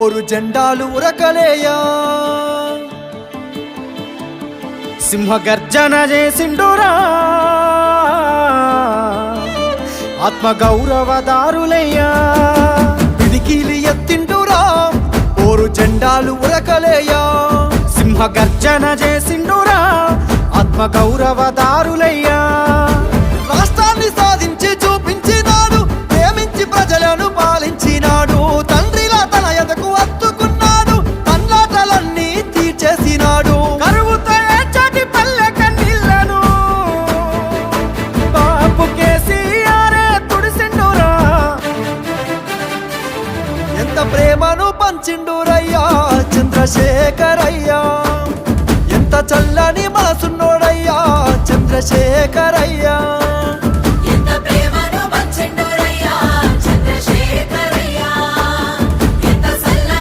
ఓరు జెండాలు ఉరకలేయా సింహగర్జన చేసిండురా ఆత్మగౌరవదారులయ్యా పిడికిలి ఎత్తిండురా ఓరు జెండాలు ఉరకలేయా సింహగర్జన చేసిండురా ఆత్మగౌరవదారులయ్యా రాష్ట్రాన్ని సాధించి చూపించినాడు ప్రేమించి ప్రజలను పాలించినాడు తండ్రిలా తన ఎదకు అత్తుకున్నాడు తన్లాటలన్నీ తీర్చేసినాడు కరువుతో ఏడ్చటి పల్లె కన్నీళ్లను బాపు కేసీఆరే తుడిసిండురా ఎంత ప్రేమను పంచిండురయ్యా